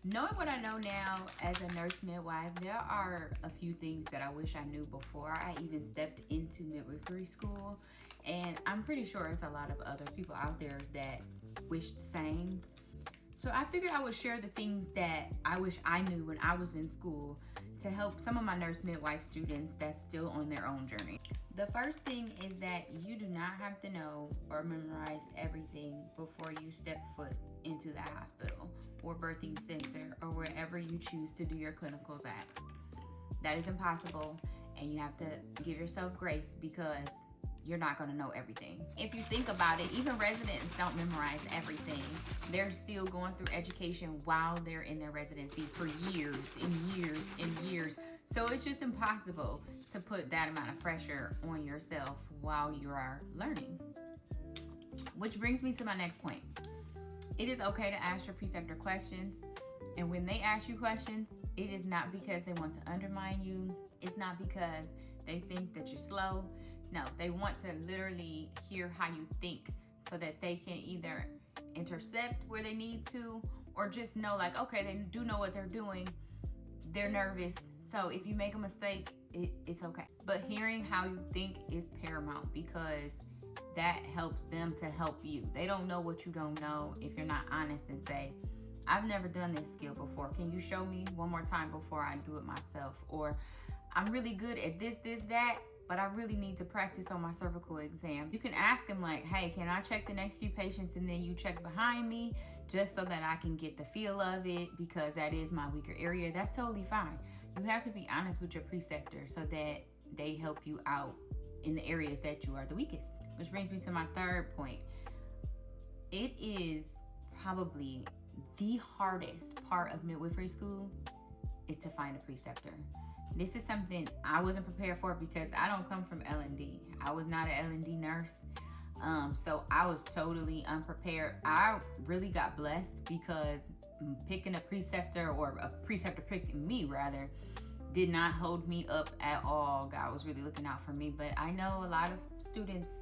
Knowing what I know now as a nurse midwife, there are a few things that I wish I knew before I even stepped into midwifery school. And I'm pretty sure there's a lot of other people out there that wish the same. So I figured I would share the things that I wish I knew when I was in school to help some of my nurse midwife students that's still on their own journey. The first thing is that you do not have to know or memorize everything before you step foot into the hospital or birthing center or wherever you choose to do your clinicals at. That is impossible, and you have to give yourself grace because you're not going to know everything. If you think about it, even residents don't memorize everything. They're still going through education while they're in their residency for years and years and years. So it's just impossible to put that amount of pressure on yourself while you are learning. Which brings me to my next point. It is okay to ask your preceptor questions. And when they ask you questions, it is not because they want to undermine you. It's not because they think that you're slow. No, they want to literally hear how you think so that they can either intercept where they need to or just know like, okay, they do know what they're doing. They're nervous. So if you make a mistake, it's okay. But hearing how you think is paramount because that helps them to help you. They don't know what you don't know if you're not honest and say, I've never done this skill before. Can you show me one more time before I do it myself? Or I'm really good at this, that, but I really need to practice on my cervical exam. You can ask them like, hey, can I check the next few patients and then you check behind me just so that I can get the feel of it because that is my weaker area. That's totally fine. You have to be honest with your preceptor so that they help you out in the areas that you are the weakest. Which brings me to my third point. It is probably the hardest part of midwifery school is to find a preceptor. This is something I wasn't prepared for because I don't come from L&D. I was not an L&D nurse. So I was totally unprepared. I really got blessed because picking a preceptor or a preceptor picking me rather did not hold me up at all. God was really looking out for me. But I know a lot of students,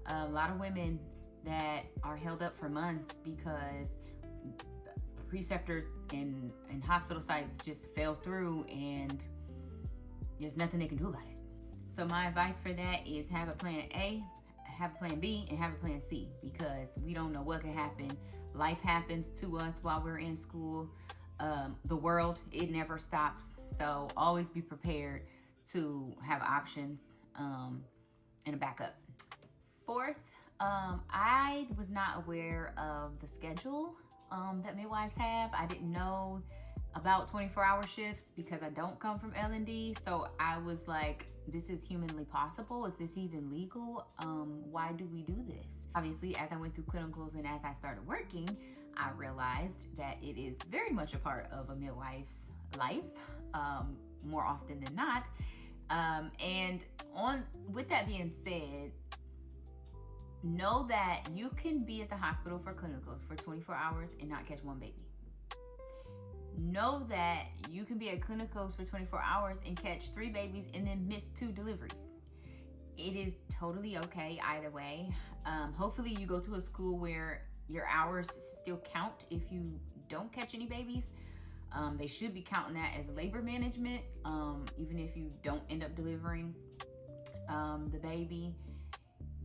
a lot of women that are held up for months because preceptors in hospital sites just fell through and there's nothing they can do about it. So my advice for that is have a plan A, have a plan B, and have a plan C because we don't know what can happen. Life happens to us while we're in school. The world, it never stops. So always be prepared to have options and a backup. Fourth, I was not aware of the schedule that midwives have. I didn't know about 24-hour shifts because I don't come from L&D. So I was like, this is humanly possible. Is this even legal? Why do we do this? Obviously, as I went through clinicals and as I started working, I realized that it is very much a part of a midwife's life, more often than not. And with that being said, know that you can be at the hospital for clinicals for 24 hours and not catch one baby. Know that you can be at clinicals for 24 hours and catch 3 babies and then miss 2 deliveries. It is totally okay either way. Hopefully you go to a school where your hours still count if you don't catch any babies. They should be counting that as labor management, even if you don't end up delivering the baby.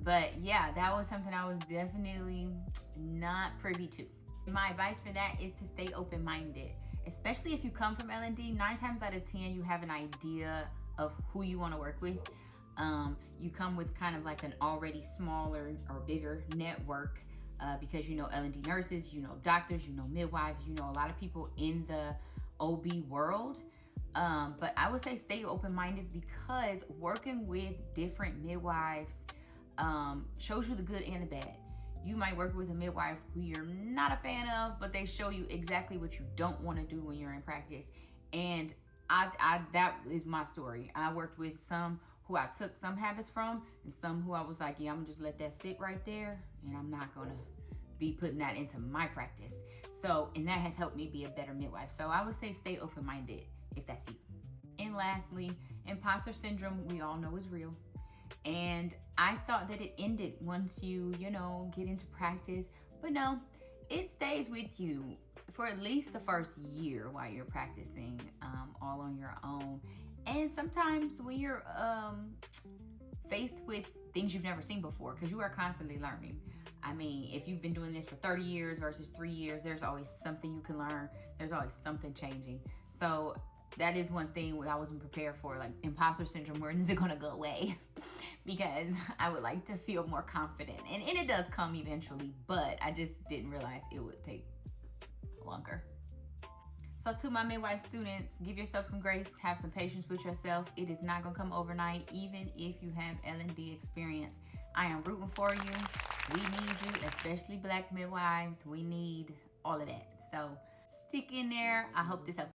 But yeah, that was something I was definitely not privy to. My advice for that is to stay open-minded, especially if you come from L&D. 9 times out of 10, you have an idea of who you want to work with. You come with kind of like an already smaller or bigger network because you know L&D nurses, you know doctors, you know midwives, you know a lot of people in the OB world. But I would say stay open-minded because working with different midwives shows you the good and the bad. You might work with a midwife who you're not a fan of, but they show you exactly what you don't want to do when you're in practice. And I that is my story. I worked with some who I took some habits from and some who I was like, yeah, I'm gonna just let that sit right there and I'm not gonna be putting that into my practice. So, and that has helped me be a better midwife. So I would say stay open-minded if that's you. And lastly, imposter syndrome, we all know is real. And I thought that it ended once you get into practice, but no, it stays with you for at least the first year while you're practicing all on your own. And sometimes when you're faced with things you've never seen before, because you are constantly learning. I mean, if you've been doing this for 30 years versus 3 years, there's always something you can learn. There's always something changing. So that is one thing I wasn't prepared for, like imposter syndrome. When is it gonna go away? Because I would like to feel more confident. And it does come eventually, but I just didn't realize it would take longer. So to my midwife students, give yourself some grace, have some patience with yourself. It is not gonna come overnight, even if you have L&D experience. I am rooting for you. We need you, especially Black midwives. We need all of that. So stick in there. I hope this helps.